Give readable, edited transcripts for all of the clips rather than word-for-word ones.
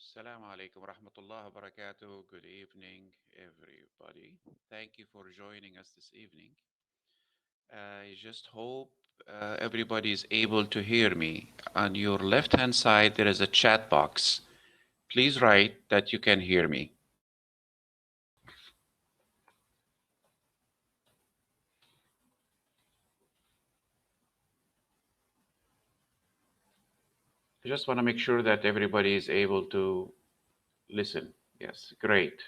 Assalamu alaikum rahmatullah wa barakatuh. Good evening, everybody. Thank you for joining us this evening. I just hope everybody is able to hear me. On your left hand side, there is a chat box. Please write that you can hear me. I just want to make sure that everybody is able to listen. Yes, great.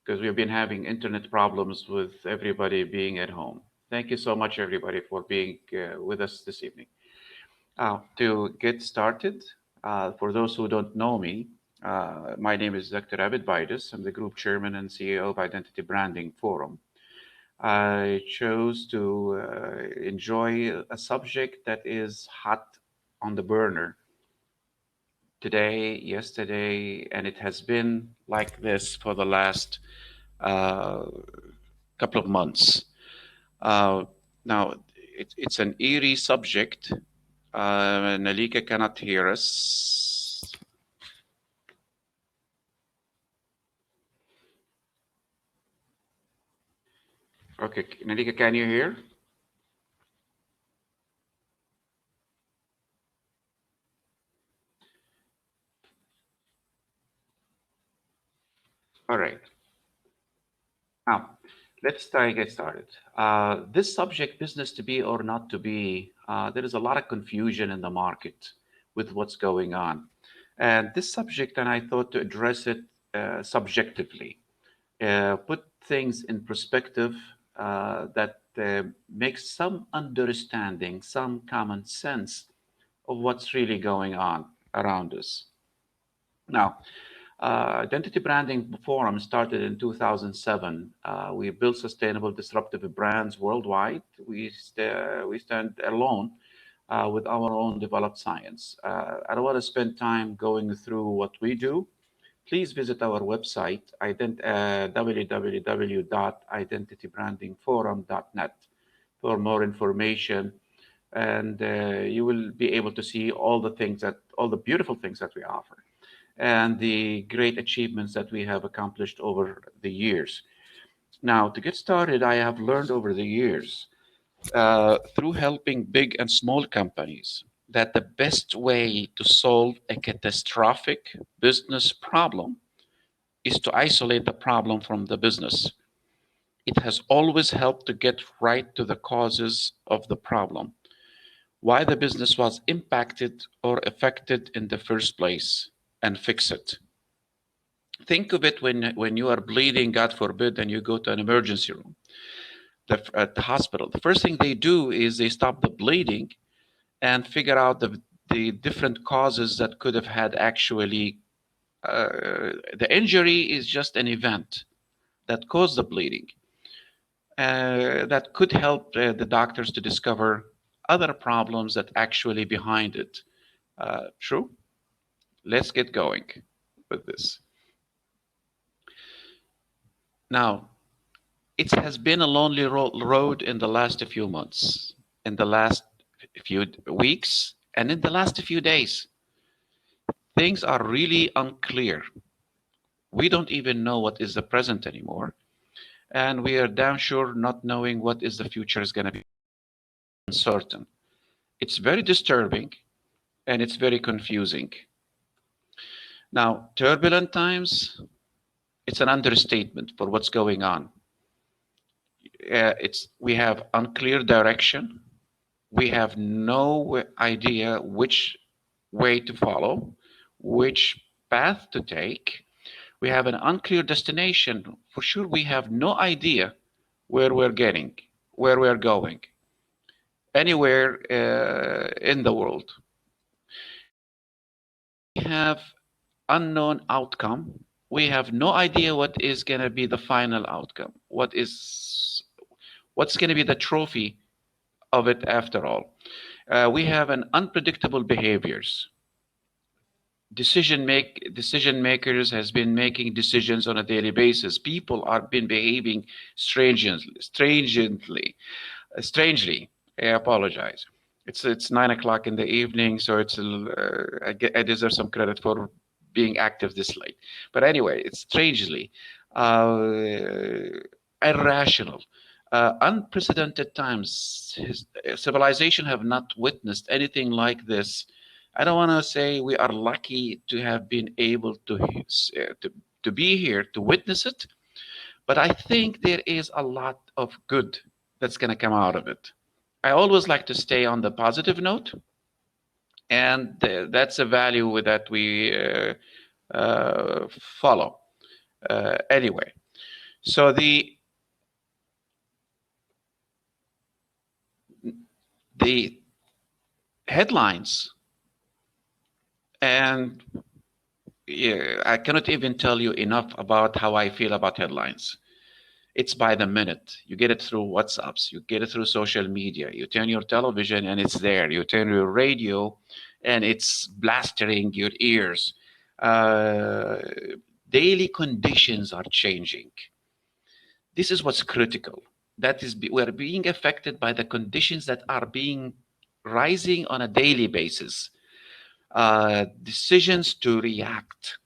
Because we've been having internet problems with everybody being at home. Thank you so much, everybody, for being with us this evening. To get started, for those who don't know me, my name is Dr. Abed Baidas. I'm the Group Chairman and CEO of Identity Branding Forum. I chose to enjoy a subject that is hot on the burner today, yesterday, and it has been like this for the last uh, couple of months. Now, it's an eerie subject. Nalika cannot hear us. Okay, Nalika, can you hear? All right. Now, let's get started. This subject, business to be or not to be, there is a lot of confusion in the market with what's going on. And this subject, and I thought to address it subjectively, put things in perspective that makes some understanding, some common sense of what's really going on around us. Now, Identity Branding Forum started in 2007. We built sustainable, disruptive brands worldwide. We stand alone with our own developed science. I don't want to spend time going through what we do. Please visit our website, www.identitybrandingforum.net, for more information, and you will be able to see all the beautiful things that we offer and the great achievements that we have accomplished over the years. Now, to get started, I have learned over the years through helping big and small companies that the best way to solve a catastrophic business problem is to isolate the problem from the business. It has always helped to get right to the causes of the problem, why the business was impacted or affected in the first place, and fix it. Think of it when you are bleeding, God forbid, and you go to an emergency room at the hospital. The first thing they do is they stop the bleeding and figure out the different causes that could have had actually. The injury is just an event that caused the bleeding. That could help the doctors to discover other problems that actually behind it. True? Let's get going with this. Now, it has been a lonely road in the last few months, in the last few weeks, and in the last few days. Things are really unclear. We don't even know what is the present anymore. And we are damn sure not knowing what is the future is going to be uncertain. It's very disturbing and it's very confusing. Now, turbulent times, it's an understatement for what's going on. We have unclear direction. We have no idea which way to follow, which path to take. We have an unclear destination. For sure, we have no idea where we're going, anywhere in the world. We have unknown outcome. We have no idea what is going to be the final outcome. What's going to be the trophy of it after all? We have an unpredictable behaviors. Decision makers has been making decisions on a daily basis. People are been behaving strangely. I apologize. It's 9 o'clock in the evening, so I deserve some credit for being active this late. But anyway, it's strangely irrational. Unprecedented times. Civilization have not witnessed anything like this. I don't want to say we are lucky to have been able to be here to witness it, but I think there is a lot of good that's going to come out of it. I always like to stay on the positive note, and that's a value that we follow. Anyway, so the headlines, and yeah, I cannot even tell you enough about how I feel about headlines. It's by the minute. You get it through WhatsApps, you get it through social media, you turn your television and it's there, you turn your radio and it's blastering your ears. Uh, Daily conditions are changing. This is what's critical. That is, we're being affected by the conditions that are being rising on a daily basis. Decisions to react,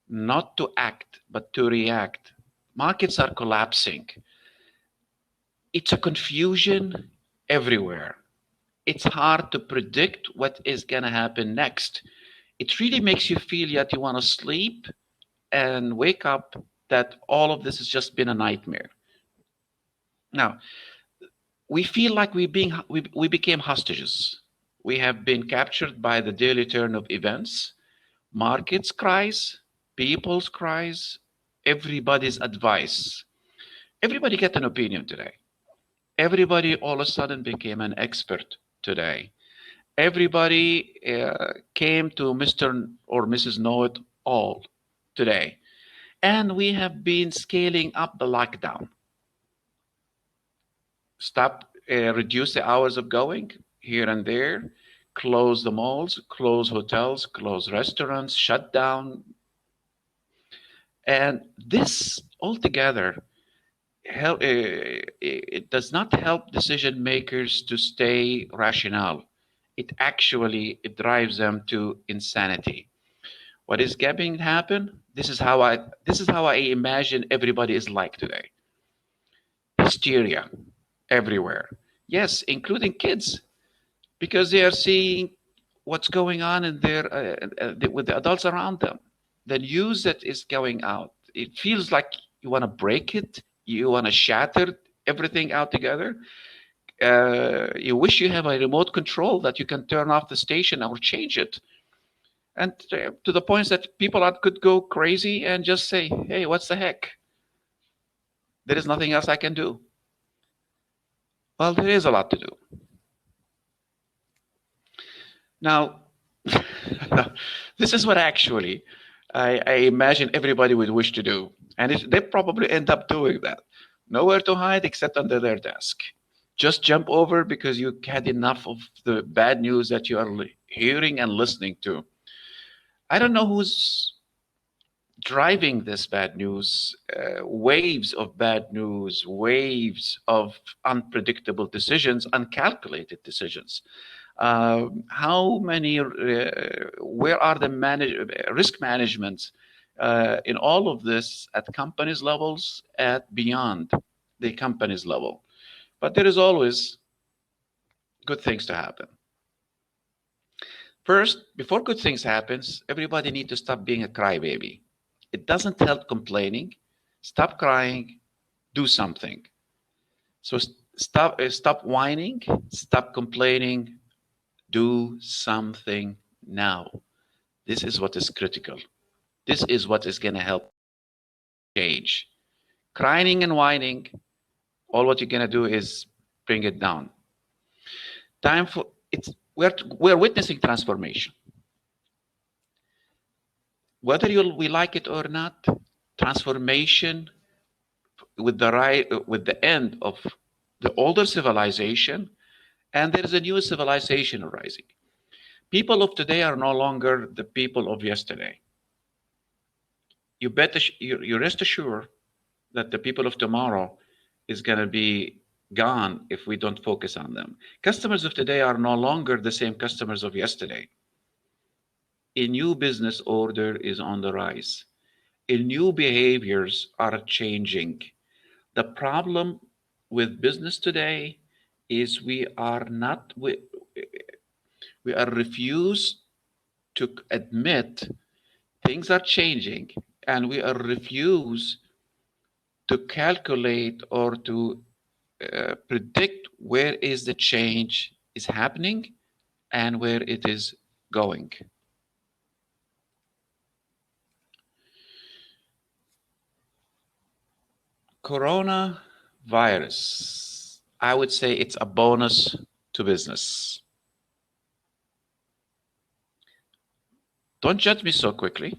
not to act, but to react. Markets are collapsing. It's a confusion everywhere. It's hard to predict what is going to happen next. It really makes you feel that you want to sleep and wake up that all of this has just been a nightmare. Now, we feel like we became hostages. We have been captured by the daily turn of events, markets cries, people's cries, everybody's advice. Everybody get an opinion today. Everybody all of a sudden became an expert today. Everybody came to Mr. or Mrs. Know-it-all today. And we have been scaling up the lockdown. Reduce the hours of going here and there, close the malls, close hotels, close restaurants, shut down. And this altogether, it does not help decision makers to stay rational. It drives them to insanity. What is going to happen? This is how I imagine everybody is like today. Hysteria everywhere. Yes, including kids, because they are seeing what's going on in with the adults around them. The news that is going out, it feels like you want to break it, you want to shatter everything out together. You wish you have a remote control that you can turn off the station or change it. And to the point that people could go crazy and just say, hey, what's the heck? There is nothing else I can do. Well, there is a lot to do. Now, this is what actually I imagine everybody would wish to do. And they probably end up doing that. Nowhere to hide except under their desk. Just jump over because you had enough of the bad news that you are hearing and listening to. I don't know who's driving this bad news, waves of bad news, waves of unpredictable decisions, uncalculated decisions. How many, where are the risk managements in all of this at companies levels, at beyond the companies level? But there is always good things to happen. First, before good things happens, everybody needs to stop being a crybaby. It doesn't help complaining. Stop crying, do something. So stop whining, stop complaining, do something now. This is what is critical. This is what is going to help change. Crying and whining, all what you're going to do is bring it down. Time for it's we're witnessing transformation. Whether we like it or not, transformation with the end of the older civilization, and there is a new civilization arising. People of today are no longer the people of yesterday. You rest assured that the people of tomorrow is going to be gone if we don't focus on them. Customers of today are no longer the same customers of yesterday. A new business order is on the rise. New behaviors are changing. The problem with business today is we are refused to admit things are changing, and we are refused to calculate or to predict where is the change is happening and where it is going. Coronavirus, I would say it's a bonus to business. Don't judge me so quickly.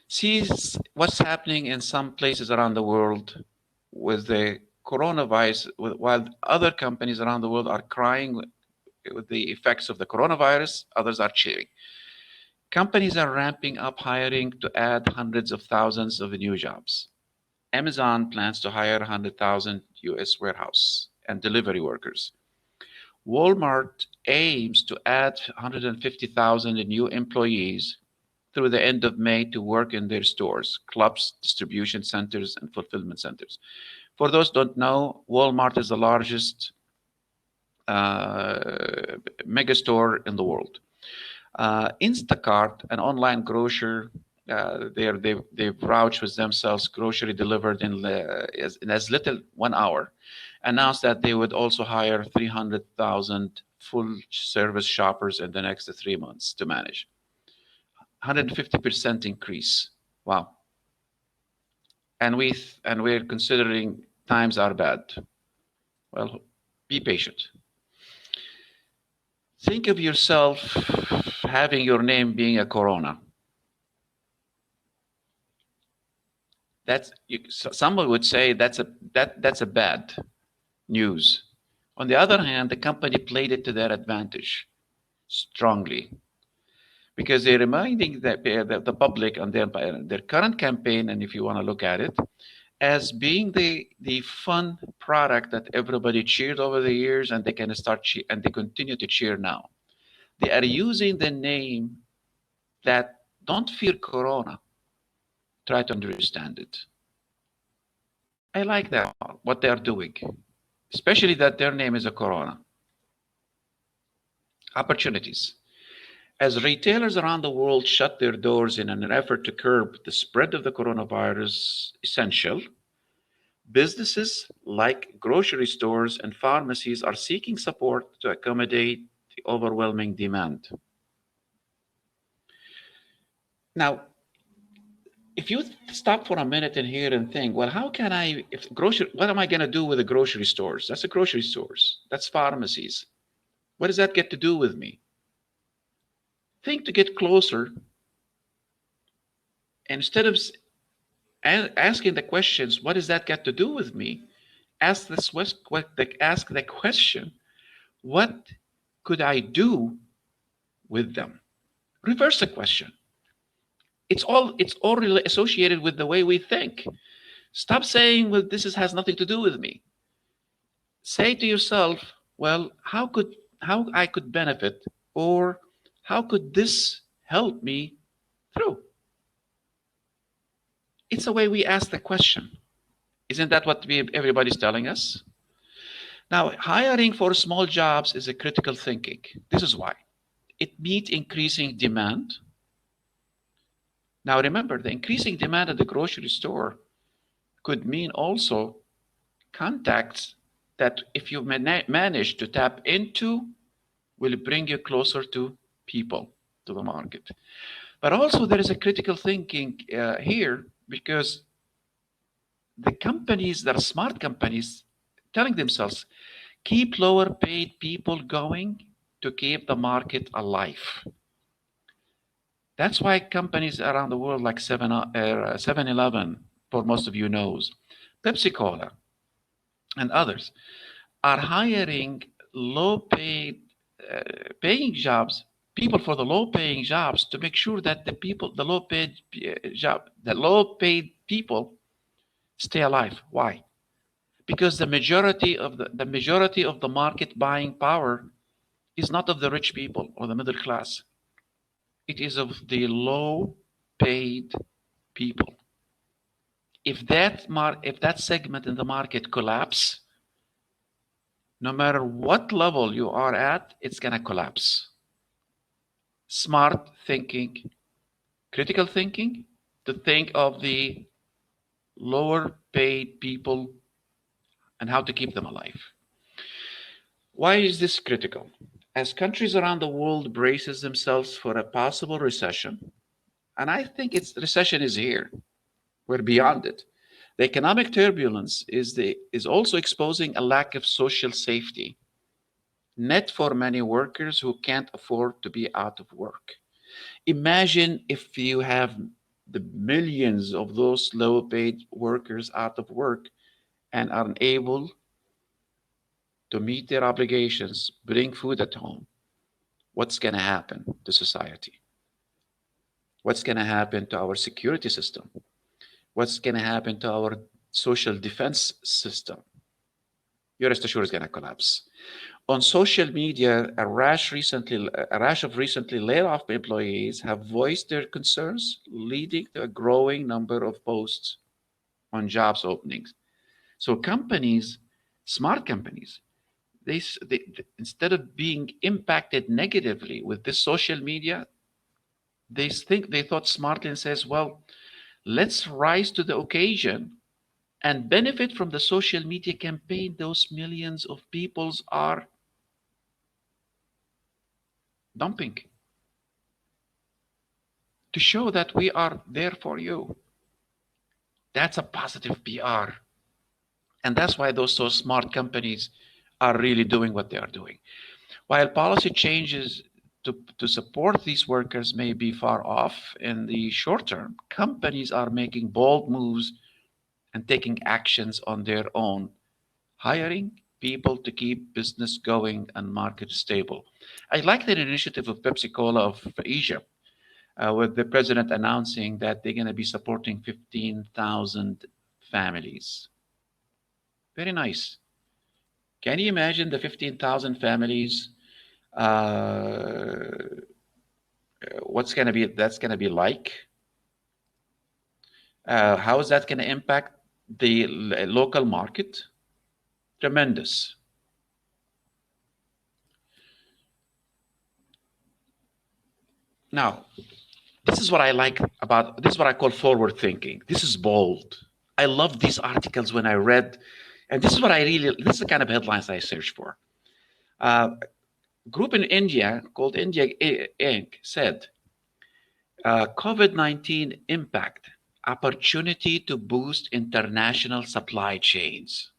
See what's happening in some places around the world with the coronavirus, while other companies around the world are crying with the effects of the coronavirus, others are cheering. Companies are ramping up hiring to add hundreds of thousands of new jobs. Amazon plans to hire 100,000 US warehouse and delivery workers. Walmart aims to add 150,000 new employees through the end of May to work in their stores, clubs, distribution centers, and fulfillment centers. For those who don't know, Walmart is the largest mega store in the world. Instacart, an online grocer, they vouch with themselves grocery delivered in as little 1 hour, announced that they would also hire 300,000 full service shoppers in the next 3 months to manage. 150% increase. Wow. And we're considering times are bad. Well, be patient. Think of yourself having your name being a corona. Someone would say that's a bad news. On the other hand, the company played it to their advantage strongly, because they're reminding the public on their current campaign, and if you want to look at it, as being the fun product that everybody cheered over the years, and they can and they continue to cheer now. They are using the name that don't fear Corona. Try to understand it. I like that, what they are doing, especially that their name is a Corona. Opportunities. As retailers around the world shut their doors in an effort to curb the spread of the coronavirus essential, businesses like grocery stores and pharmacies are seeking support to accommodate the overwhelming demand. Now, if you stop for a minute in here and think, well, what am I going to do with the grocery stores? That's the grocery stores. That's pharmacies. What does that get to do with me? Think to get closer. Instead of asking the questions, what does that got to do with me? Ask the question, what could I do with them? Reverse the question. It's all really associated with the way we think. Stop saying, well, has nothing to do with me. Say to yourself, well, how I could benefit, or how could this help me through? It's the way we ask the question. Isn't that what everybody's telling us? Now, hiring for small jobs is a critical thinking. This is why. It meets increasing demand. Now, remember, the increasing demand at the grocery store could mean also contacts that, if you manage to tap into, will bring you closer to people, to the market. But also there is a critical thinking here, because the companies that are smart companies telling themselves, keep lower paid people going to keep the market alive. That's why companies around the world like 7-Eleven, for most of you knows, Pepsi-Cola, and others are hiring low-paid people for the low-paying jobs, to make sure that the low-paid people stay alive. Why? Because the majority of the market buying power is not of the rich people or the middle class. It is of the low-paid people. If that segment in the market collapse, no matter what level you are at, it's gonna collapse. Smart thinking, critical thinking, to think of the lower-paid people and how to keep them alive. Why is this critical? As countries around the world braces themselves for a possible recession, and I think recession is here. We're beyond it. The economic turbulence is also exposing a lack of social safety net for many workers who can't afford to be out of work. Imagine if you have the millions of those low-paid workers out of work and are unable to meet their obligations, bring food at home. What's going to happen to society? What's going to happen to our security system? What's going to happen to our social defense system? You're rest assured it's going to collapse. On social media, a rash of recently laid off employees have voiced their concerns, leading to a growing number of posts on jobs openings. So companies, smart companies, they instead of being impacted negatively with this social media, they thought smartly and says, well, let's rise to the occasion and benefit from the social media campaign those millions of peoples are dumping to show that we are there for you. That's a positive PR. And that's why those so smart companies are really doing what they are doing. While policy changes to support these workers may be far off in the short term, companies are making bold moves and taking actions on their own, hiring people to keep business going and market stable. I like that initiative of Pepsi Cola of Egypt, with the president announcing that they're going to be supporting 15,000 families. Very nice. Can you imagine the 15,000 families? What's going to be that's going to be like? How is that going to impact the local market? Tremendous. Now, this is what I like about this is what I call forward thinking. This is bold. I love these articles when I read, and this is the kind of headlines I search for. Group in India called India Inc. said, COVID-19 impact, opportunity to boost international supply chains.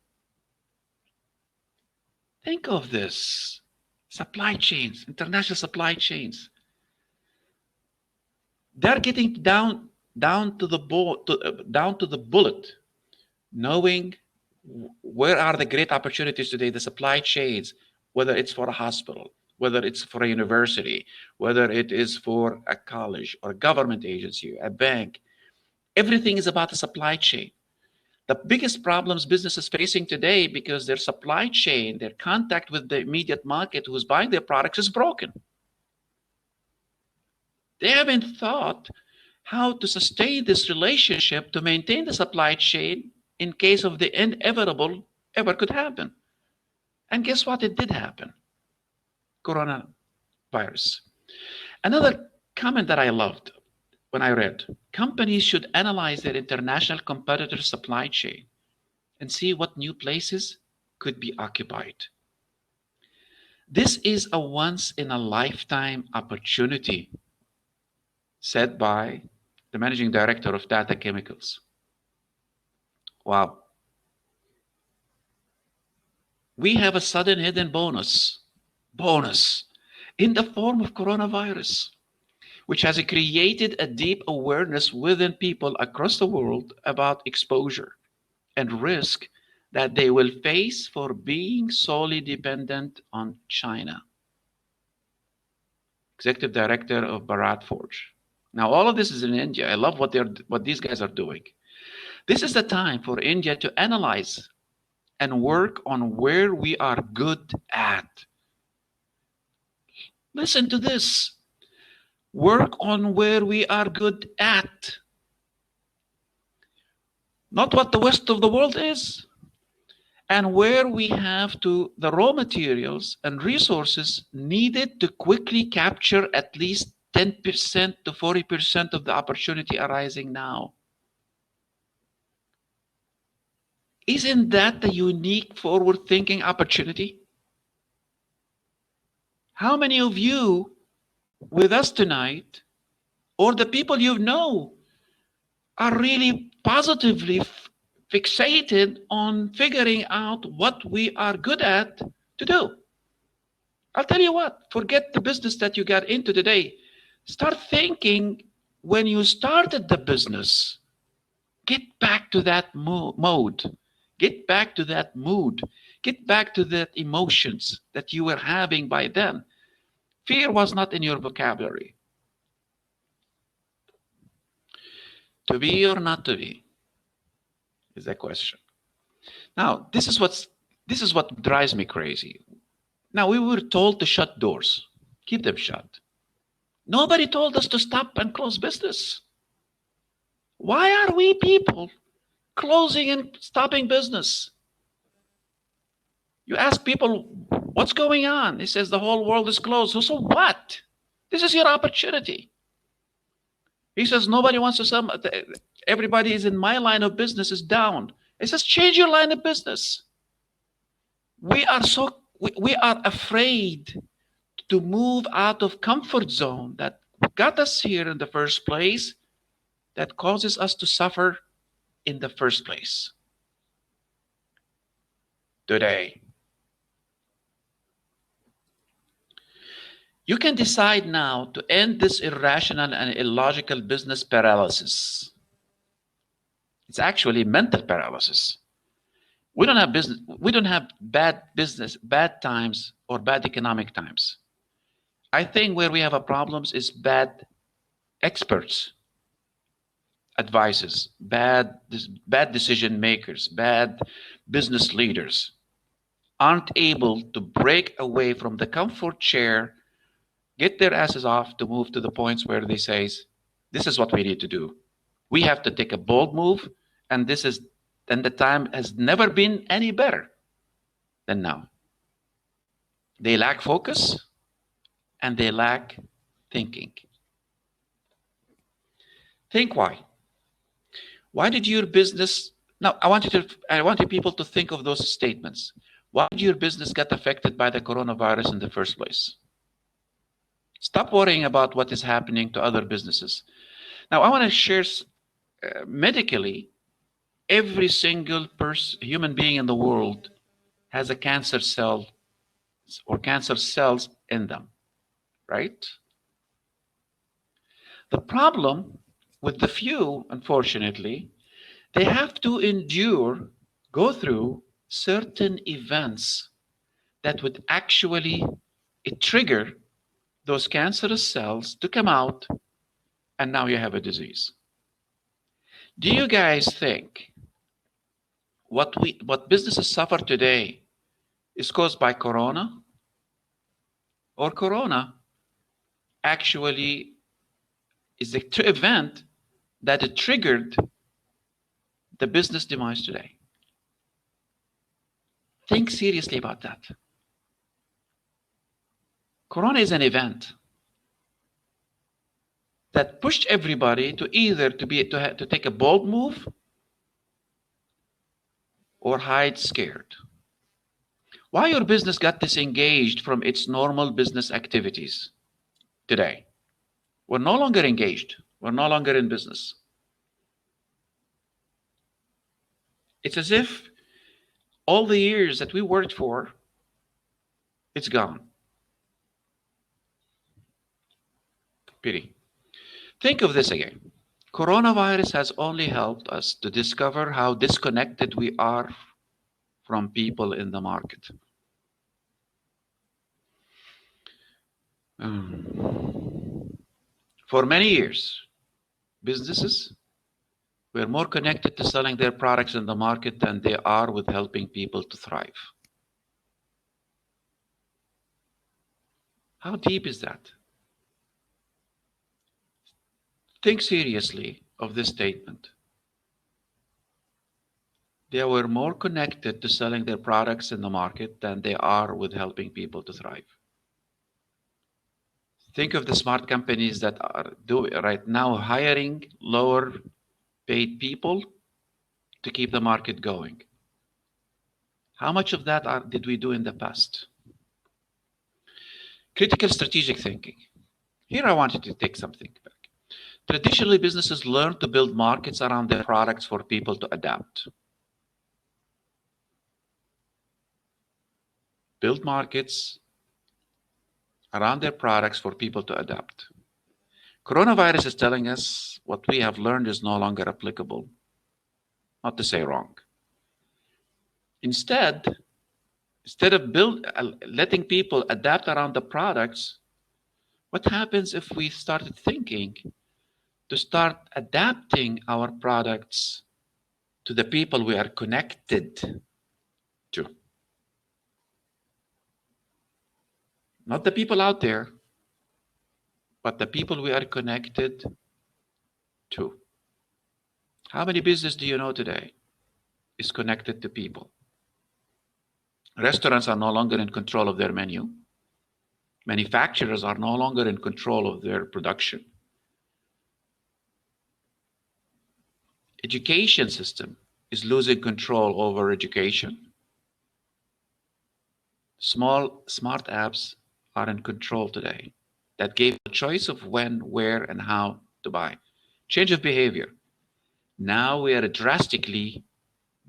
Think of this. Supply chains, international supply chains. They're getting down to the bullet, knowing where are the great opportunities today, the supply chains, whether it's for a hospital, whether it's for a university, whether it is for a college or a government agency, a bank. Everything is about the supply chain. The biggest problems business is facing today because their supply chain, their contact with the immediate market who's buying their products is broken. They haven't thought how to sustain this relationship to maintain the supply chain in case of the inevitable ever could happen. And guess what? It did happen. Coronavirus. Another comment that I loved when I read, companies should analyze their international competitor supply chain and see what new places could be occupied. This is a once in a lifetime opportunity, said by the managing director of Tata Chemicals. Wow. We have a sudden hidden bonus in the form of coronavirus, which has created a deep awareness within people across the world about exposure and risk that they will face for being solely dependent on China. Executive Director of Bharat Forge. Now, all of this is in India. I love what these guys are doing. This is the time for India to analyze and work on where we are good at. Listen to this. Work on where we are good at, not what the rest of the world is, and where we have the raw materials and resources needed to quickly capture at least 10% to 40% of the opportunity arising now. Isn't that the unique forward-thinking opportunity? How many of you with us tonight, or the people you know, are really positively fixated on figuring out what we are good at to do? I'll tell you what, forget the business that you got into today. Start thinking when you started the business. Get back to that mode. Get back to that mood. Get back to that emotions that you were having by then. Fear was not in your vocabulary. To be or not to be is the question. Now, this is what drives me crazy. Now, we were told to shut doors, keep them shut. Nobody told us to stop and close business. Why are we people closing and stopping business? You ask people, what's going on? He says the whole world is closed. So what? This is your opportunity. He says nobody wants to sell. Everybody is in my line of business is down. He says change your line of business. We are afraid to move out of comfort zone that got us here in the first place, that causes us to suffer in the first place. Today, you can decide now to end this irrational and illogical business paralysis. It's actually mental paralysis. We don't have business. We don't have bad business, bad times, or bad economic times. I think where we have a problems is bad experts, advices, bad decision makers, bad business leaders aren't able to break away from the comfort chair, get their asses off to move to the points where they say, this is what we need to do. We have to take a bold move, and the time has never been any better than now. They lack focus and they lack thinking. Think why. Why did your business, now I want you people to think of those statements. Why did your business get affected by the coronavirus in the first place? Stop worrying about what is happening to other businesses. Now I want to share medically, every single human being in the world has a cancer cell or cancer cells in them, right? The problem with the few, unfortunately, they have to go through certain events that would actually trigger those cancerous cells to come out, and now you have a disease. Do you guys think what businesses suffer today is caused by corona? Or corona actually is the event that it triggered the business demise today? Think seriously about that. Corona is an event that pushed everybody to either to take a bold move or hide scared. Why your business got disengaged from its normal business activities today? We're no longer engaged. We're no longer in business. It's as if all the years that we worked for, it's gone. Pity. Think of this again. Coronavirus has only helped us to discover how disconnected we are from people in the market. For many years, businesses were more connected to selling their products in the market than they are with helping people to thrive. How deep is that? Think seriously of this statement. They were more connected to selling their products in the market than they are with helping people to thrive. Think of the smart companies that are doing right now hiring lower paid people to keep the market going. How much of that did we do in the past? Critical strategic thinking. Here I wanted to take something back. Traditionally, businesses learn to build markets around their products for people to adapt. Build markets around their products for people to adapt. Coronavirus is telling us what we have learned is no longer applicable. Not to say wrong. Instead of letting people adapt around the products, what happens if we started thinking to start adapting our products to the people we are connected to? Not the people out there, but the people we are connected to. How many businesses do you know today is connected to people? Restaurants are no longer in control of their menu. Manufacturers are no longer in control of their production. Education system is losing control over education. Small smart apps are in control today that gave the choice of when, where, and how to buy. Change of behavior. Now we are drastically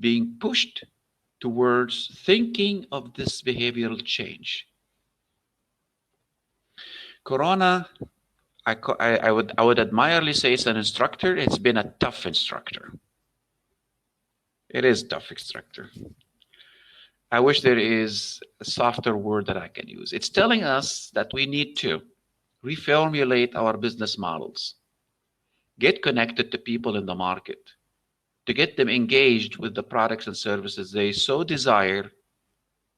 being pushed towards thinking of this behavioral change. Corona, I would admirably say it's an instructor. It's been a tough instructor. It is tough instructor. I wish there is a softer word that I can use. It's telling us that we need to reformulate our business models, get connected to people in the market, to get them engaged with the products and services they so desire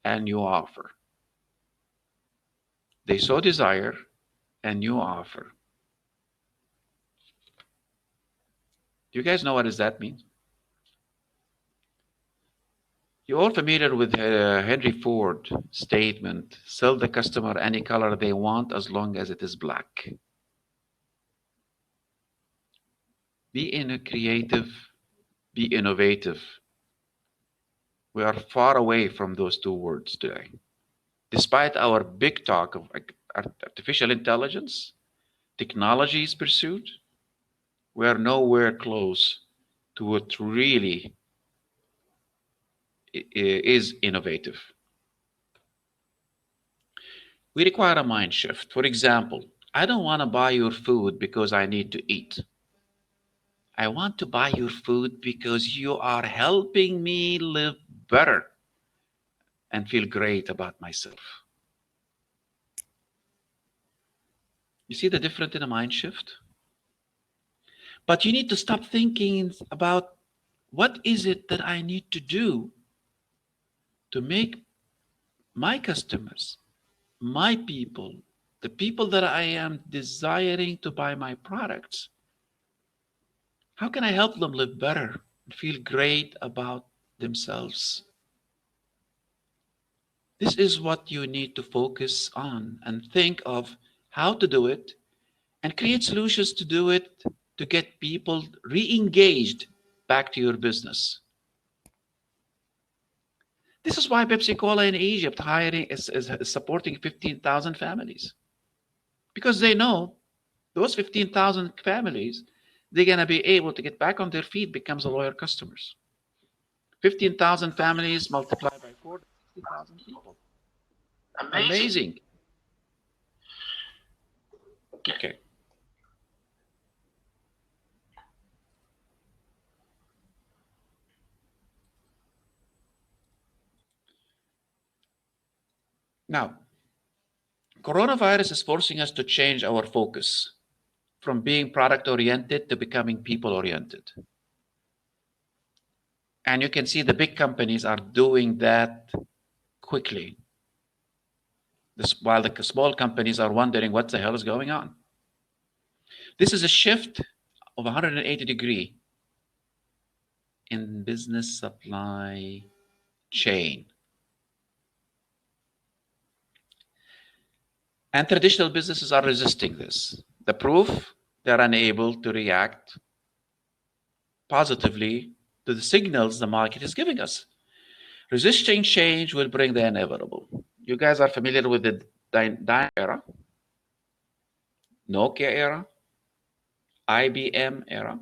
and you offer. They so desire and you offer. Do you guys know what does that mean? You're all familiar with Henry Ford statement, sell the customer any color they want as long as it is black. Be creative, be innovative. We are far away from those two words today. Despite our big talk of artificial intelligence, technology's pursuit, we are nowhere close to what really is innovative. We require a mind shift. For example, I don't want to buy your food because I need to eat. I want to buy your food because you are helping me live better and feel great about myself. You see the difference in a mind shift? But you need to stop thinking about what is it that I need to do to make my customers, my people, the people that I am desiring to buy my products, how can I help them live better and feel great about themselves? This is what you need to focus on and think of how to do it and create solutions to do it to get people re-engaged back to your business. This is why Pepsi Cola in Egypt is supporting 15,000 families. Because they know those 15,000 families, they're going to be able to get back on their feet, becomes a loyal customers. 15,000 families multiplied by 4, 60,000 people. Amazing. Okay. Now, coronavirus is forcing us to change our focus from being product-oriented to becoming people-oriented. And you can see the big companies are doing that quickly, while the small companies are wondering what the hell is going on. This is a shift of 180-degree in business supply chain. And traditional businesses are resisting this. The proof, they're unable to react positively to the signals the market is giving us. Resisting change will bring the inevitable. You guys are familiar with the Dyn era, Nokia era, IBM era,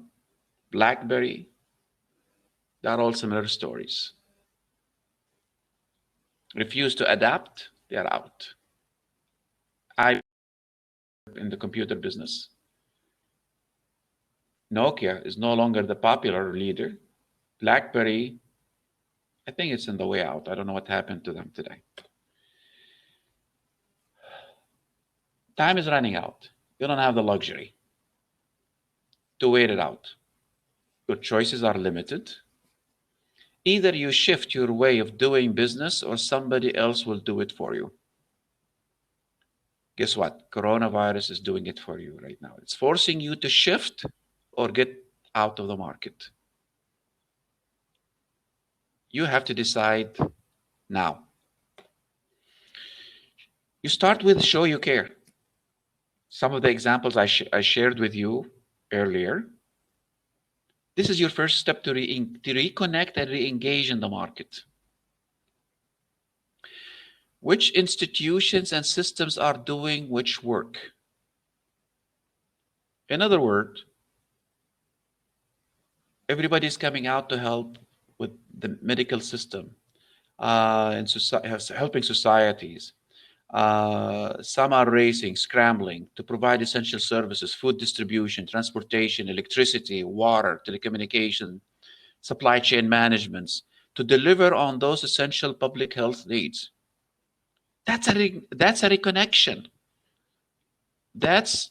BlackBerry. They're all similar stories. Refuse to adapt, they're out. I in the computer business. Nokia is no longer the popular leader. BlackBerry, I think it's in the way out. I don't know what happened to them today. Time is running out. You don't have the luxury to wait it out. Your choices are limited. Either you shift your way of doing business or somebody else will do it for you. Guess what? Coronavirus is doing it for you right now. It's forcing you to shift or get out of the market. You have to decide now. You start with show you care. Some of the examples I shared with you earlier. This is your first step to reconnect and re-engage in the market. Which institutions and systems are doing which work? In other words, everybody's coming out to help with the medical system and helping societies. Some are racing, scrambling to provide essential services, food distribution, transportation, electricity, water, telecommunication, supply chain management, to deliver on those essential public health needs. That's a reconnection. That's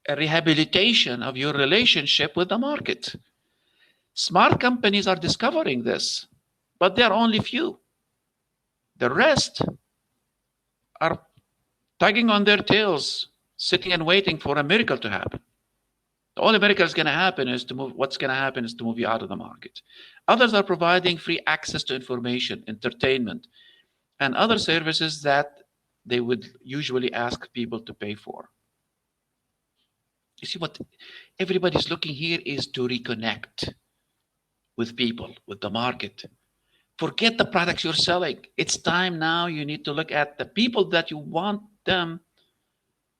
a rehabilitation of your relationship with the market. Smart companies are discovering this, but they're only few. The rest are tugging on their tails, sitting and waiting for a miracle to happen. The only miracle is going to happen is to move. What's going to happen is to move you out of the market. Others are providing free access to information, entertainment, and other services that they would usually ask people to pay for. You see, what everybody's looking here is to reconnect with people, with the market. Forget the products you're selling. It's time now. You need to look at the people that you want them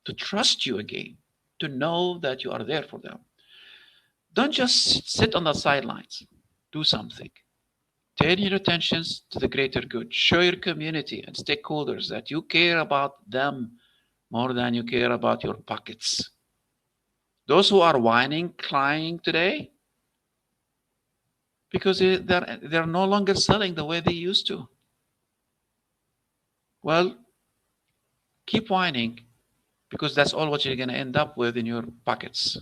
to trust you again, to know that you are there for them. Don't just sit on the sidelines. Do something. Turn your attentions to the greater good. Show your community and stakeholders that you care about them more than you care about your pockets. Those who are whining, crying today, because they're no longer selling the way they used to. Well, keep whining, because that's all what you're going to end up with in your pockets.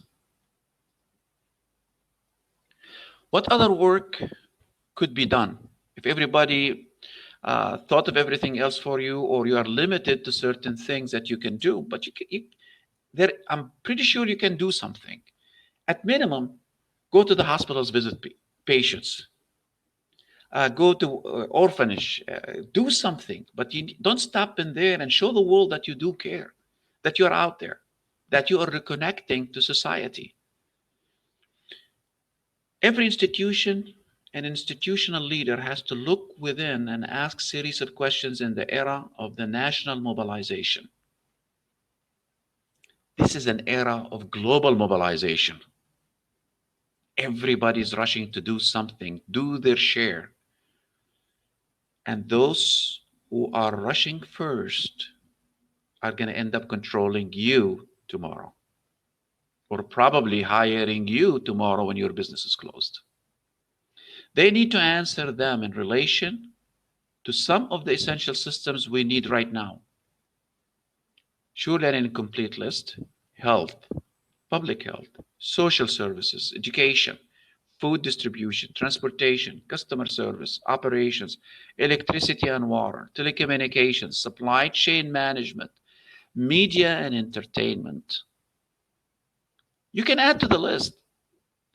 What other work could be done if everybody thought of everything else for you, or you are limited to certain things that you can do? But I'm pretty sure you can do something. At minimum, go to the hospitals, visit patients. Go to orphanage, do something, but you don't stop in there, and show the world that you do care, that you're out there, that you are reconnecting to society. Every institution and institutional leader has to look within and ask series of questions in the era of the national mobilization. This is an era of global mobilization. Everybody's rushing to do something, do their share. And those who are rushing first are going to end up controlling you tomorrow, or probably hiring you tomorrow when your business is closed. They need to answer them in relation to some of the essential systems we need right now. Surely an incomplete list: health, public health, social services, education, food distribution, transportation, customer service, operations, electricity and water, telecommunications, supply chain management, media and entertainment. You can add to the list.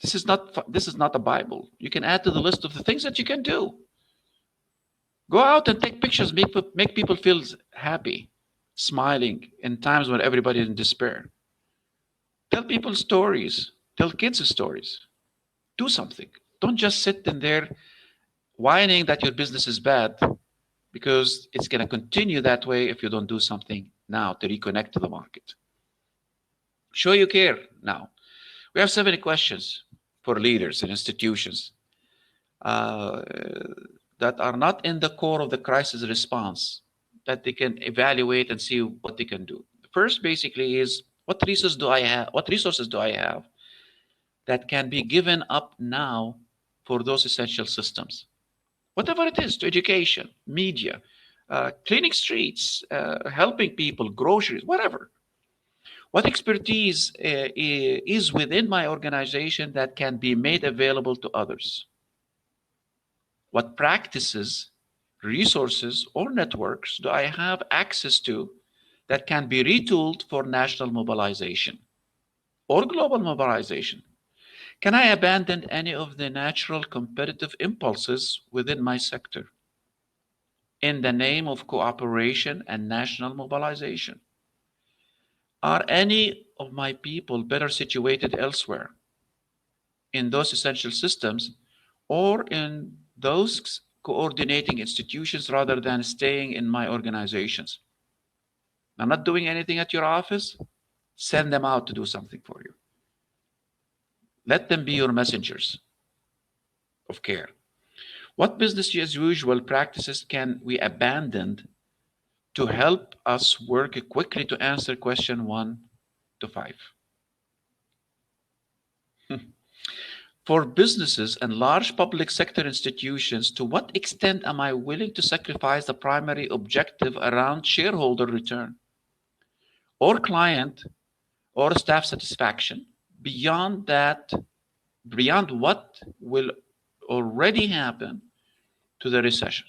This is not a Bible. You can add to the list of the things that you can do. Go out and take pictures, make people feel happy, smiling in times when everybody is in despair. Tell people stories. Tell kids stories. Do something. Don't just sit in there whining that your business is bad, because it's going to continue that way if you don't do something now to reconnect to the market. Show you care now. We have 70 questions for leaders and institutions uh, that are not in the core of the crisis response, that they can evaluate and see what they can do. The first basically is, what resources do I have? What resources do I have that can be given up now for those essential systems? Whatever it is, to education, media, cleaning streets, helping people, groceries, whatever. What expertise is within my organization that can be made available to others? What practices, resources, or networks do I have access to that can be retooled for national mobilization or global mobilization? Can I abandon any of the natural competitive impulses within my sector in the name of cooperation and national mobilization? Are any of my people better situated elsewhere in those essential systems or in those coordinating institutions rather than staying in my organizations? I'm not doing anything at your office. Send them out to do something for you. Let them be your messengers of care. What business as usual practices can we abandon to help us work quickly to answer question 1 to 5? For businesses and large public sector institutions, to what extent am I willing to sacrifice the primary objective around shareholder return or client or staff satisfaction beyond what will already happen to the recession?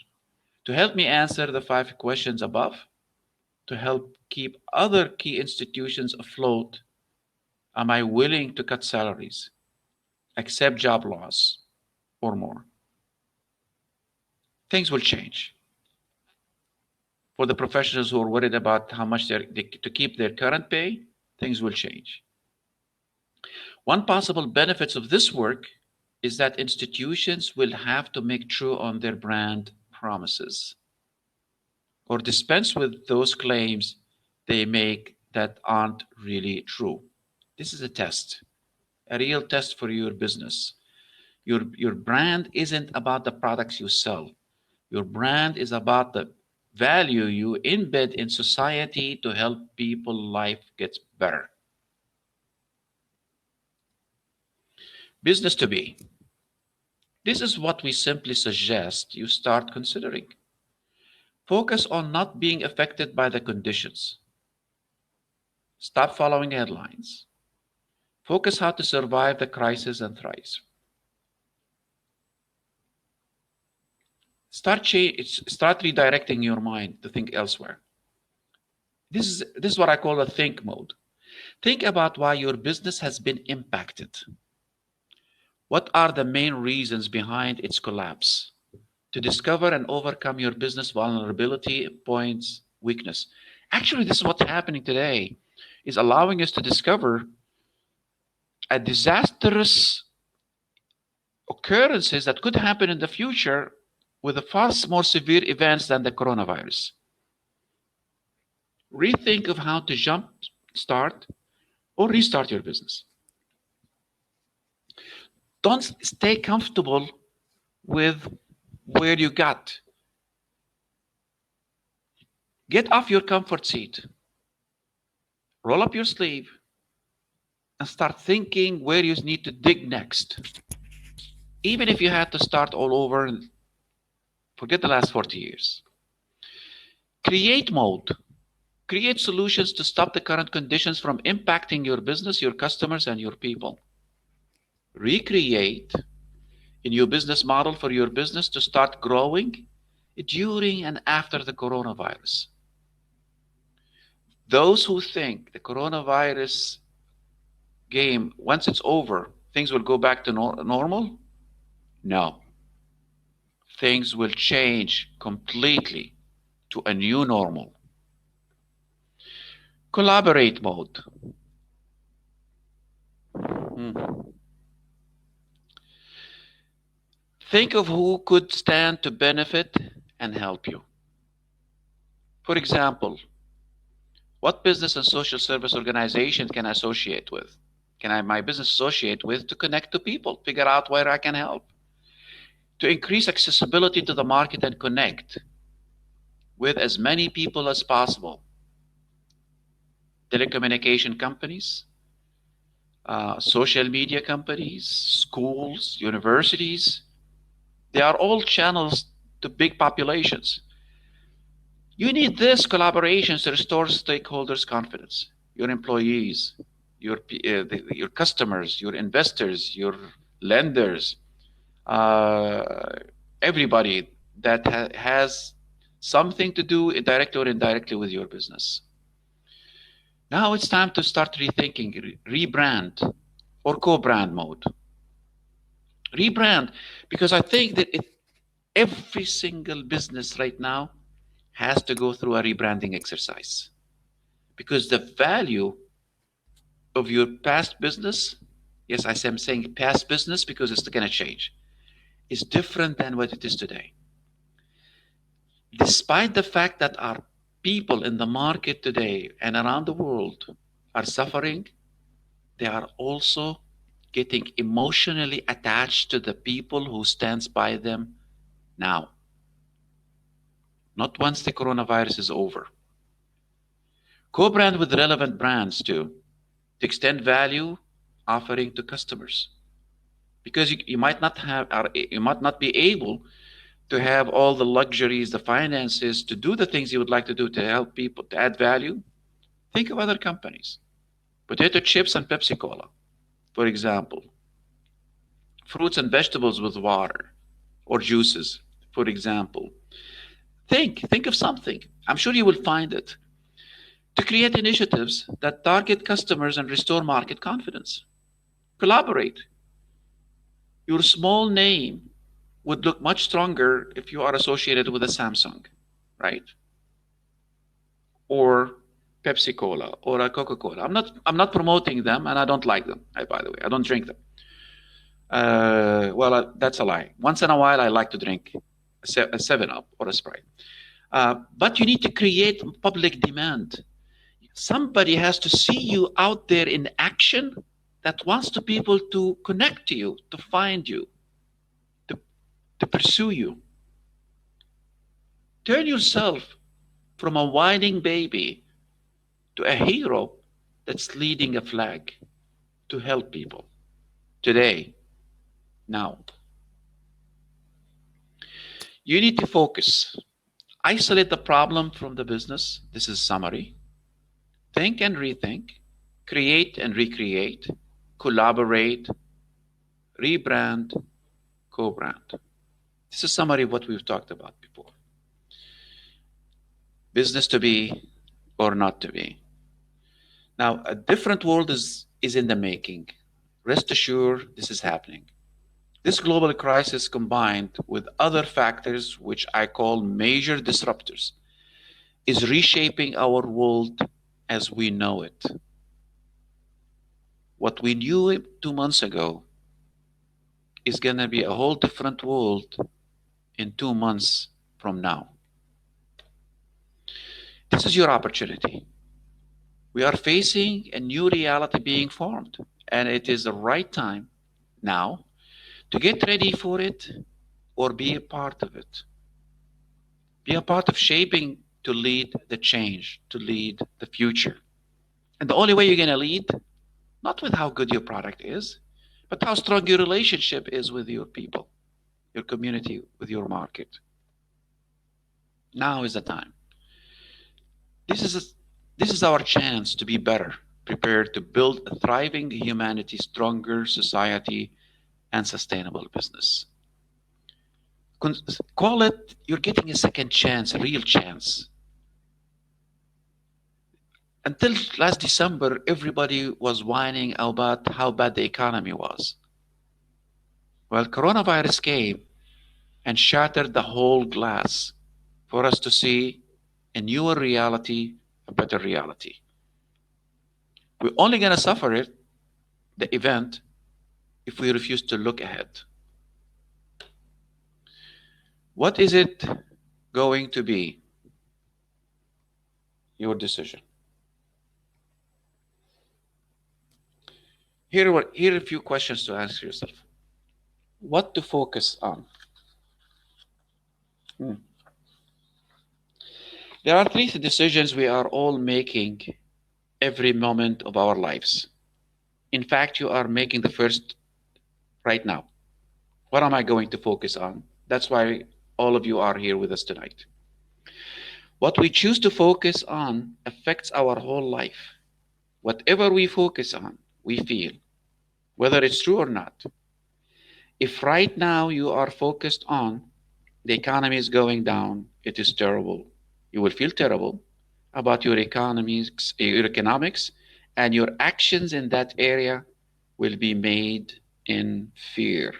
To help me answer the 5 questions above, to help keep other key institutions afloat, am I willing to cut salaries, accept job loss, or more? Things will change. For the professionals who are worried about how much to keep their current pay, things will change. One possible benefits of this work is that institutions will have to make true on their brand promises or dispense with those claims they make that aren't really true. This is a test, a real test for your business. Your brand isn't about the products you sell. Your brand is about the value you embed in society to help people life gets better. Business to be. This is what we simply suggest you start considering. Focus on not being affected by the conditions. Stop following headlines. Focus how to survive the crisis and thrive. Start redirecting your mind to think elsewhere. This is what I call a think mode. Think about why your business has been impacted. What are the main reasons behind its collapse? To discover and overcome your business vulnerability points, weakness. Actually, this is what's happening today, is allowing us to discover a disastrous occurrences that could happen in the future with a far more severe events than the coronavirus. Rethink of how to jump start or restart your business. Don't stay comfortable with where you got. Get off your comfort seat. Roll up your sleeve and start thinking where you need to dig next. Even if you had to start all over, forget the last 40 years. Create mode. Create solutions to stop the current conditions from impacting your business, your customers, and your people. Recreate a new business model for your business to start growing during and after the coronavirus. Those who think the coronavirus game, once it's over, things will go back to normal? No. Things will change completely to a new normal. Collaborate mode. Think of who could stand to benefit and help you. For example, what business and social service organization can I associate with? Can my business associate with to connect to people, figure out where I can help? To increase accessibility to the market and connect with as many people as possible. Telecommunication companies, social media companies, schools, universities, they are all channels to big populations. You need this collaboration to restore stakeholders' confidence. Your employees, your customers, your investors, your lenders, everybody that has something to do directly or indirectly with your business. Now it's time to start rethinking rebrand or co-brand mode. Rebrand, because I think that every single business right now has to go through a rebranding exercise, because the value of your past business, yes, I'm saying past business because it's going to change, is different than what it is today. Despite the fact that our people in the market today and around the world are suffering, they are also getting emotionally attached to the people who stands by them now. Not once the coronavirus is over. Co-brand with relevant brands too, to extend value offering to customers. Because you might not be able to have all the luxuries, the finances to do the things you would like to do to help people, to add value. Think of other companies. Potato chips and Pepsi Cola, for example. Fruits and vegetables with water or juices, for example. Think of something. I'm sure you will find it. To create initiatives that target customers and restore market confidence. Collaborate. Your small name would look much stronger if you are associated with a Samsung, right? Or Pepsi Cola or a Coca-Cola. I'm not promoting them, and I don't like them. By the way, I don't drink them. That's a lie. Once in a while, I like to drink a 7-Up or a Sprite. But you need to create public demand. Somebody has to see you out there in action that wants to people to connect to you, to find you, to pursue you. Turn yourself from a whining baby to a hero that's leading a flag to help people today, now. You need to focus. Isolate the problem from the business. This is summary. Think and rethink. Create and recreate. Collaborate. Rebrand. Co-brand. This is summary of what we've talked about before. Business to be or not to be. Now, a different world is in the making. Rest assured, this is happening. This global crisis, combined with other factors, which I call major disruptors, is reshaping our world as we know it. What we knew 2 months ago is going to be a whole different world in 2 months from now. This is your opportunity. We are facing a new reality being formed, and it is the right time now to get ready for it or be a part of it. Be a part of shaping to lead the change, to lead the future. And the only way you're going to lead, not with how good your product is, but how strong your relationship is with your people, your community, with your market. Now is the time. This is our chance to be better prepared to build a thriving humanity, stronger society, and sustainable business. Call it, you're getting a second chance, a real chance. Until last December, everybody was whining about how bad the economy was. Well, coronavirus came and shattered the whole glass for us to see a newer reality, a better reality. We're only going to suffer it, the event, if we refuse to look ahead. What is it going to be? Your decision. Here are a few questions to ask yourself. What to focus on? There are three decisions we are all making every moment of our lives. In fact, you are making the first right now. What am I going to focus on? That's why all of you are here with us tonight. What we choose to focus on affects our whole life. Whatever we focus on, we feel, whether it's true or not. If right now you are focused on the economy is going down, it is terrible, you will feel terrible about your economics, and your actions in that area will be made in fear.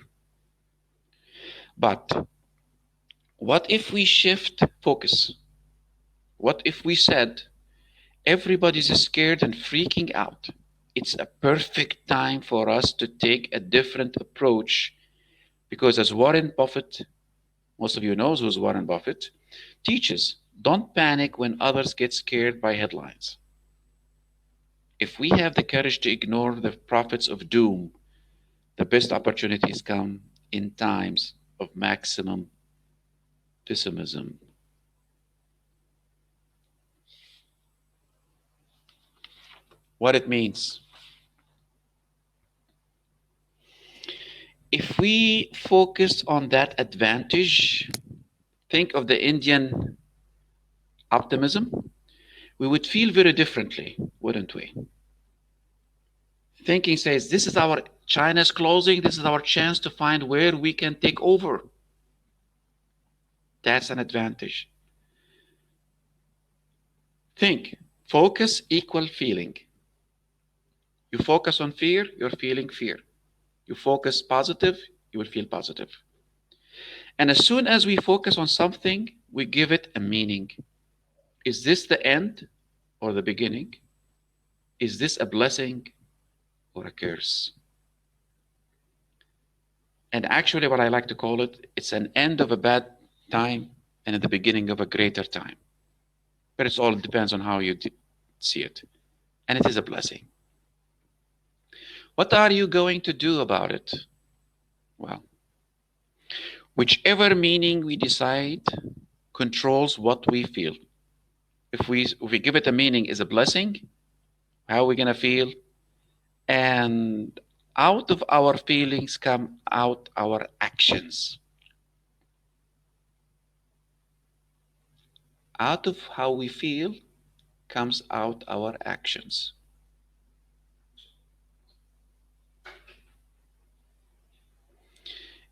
But what if we shift focus? What if we said, everybody's scared and freaking out. It's a perfect time for us to take a different approach because as Warren Buffett, most of you knows who's Warren Buffett, teaches, don't panic when others get scared by headlines. If we have the courage to ignore the prophets of doom, the best opportunities come in times of maximum pessimism. What it means. If we focus on that advantage, think of the Indian optimism, we would feel very differently, wouldn't we? Thinking says, this is our, China's closing, this is our chance to find where we can take over. That's an advantage. Think, focus equal feeling. You focus on fear, you're feeling fear. You focus positive, you will feel positive. And as soon as we focus on something, we give it a meaning. Is this the end or the beginning? Is this a blessing or a curse? And actually what I like to call it, it's an end of a bad time and the beginning of a greater time. But it all depends on how you see it. And it is a blessing. What are you going to do about it? Well, whichever meaning we decide controls what we feel. If we give it a meaning is a blessing, how are we going to feel? And out of our feelings come out our actions. Out of how we feel comes out our actions.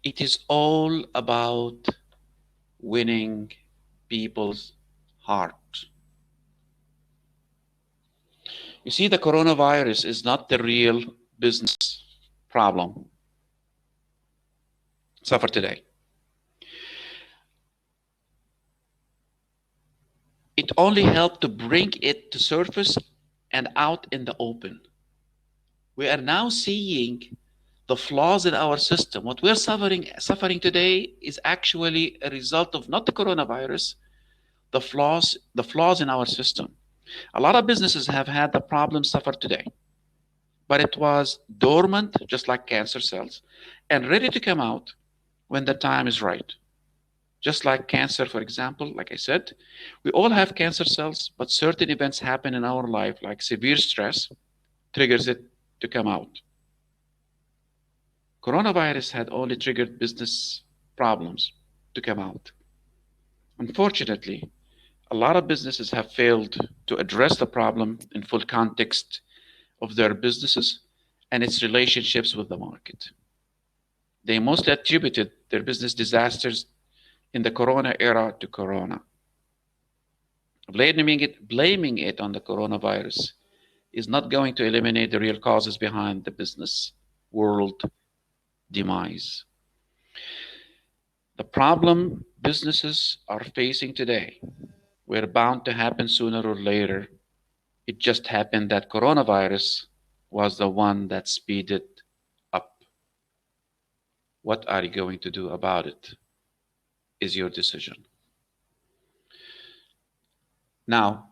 It is all about winning people's heart. You see, the coronavirus is not the real business problem. Suffer today. It only helped to bring it to surface and out in the open. We are now seeing the flaws in our system. What we're suffering today is actually a result of not the coronavirus, the flaws in our system. A lot of businesses have had the problem suffer today, but it was dormant, just like cancer cells, and ready to come out when the time is right. Just like cancer, for example, like I said, we all have cancer cells, but certain events happen in our life, like severe stress, triggers it to come out. Coronavirus had only triggered business problems to come out. Unfortunately, a lot of businesses have failed to address the problem in full context of their businesses and its relationships with the market. They mostly attributed their business disasters in the corona era to corona. Blaming it on the coronavirus is not going to eliminate the real causes behind the business world demise. The problem businesses are facing today were bound to happen sooner or later. It just happened that coronavirus was the one that speeded up. What are you going to do about it? Is your decision. Now,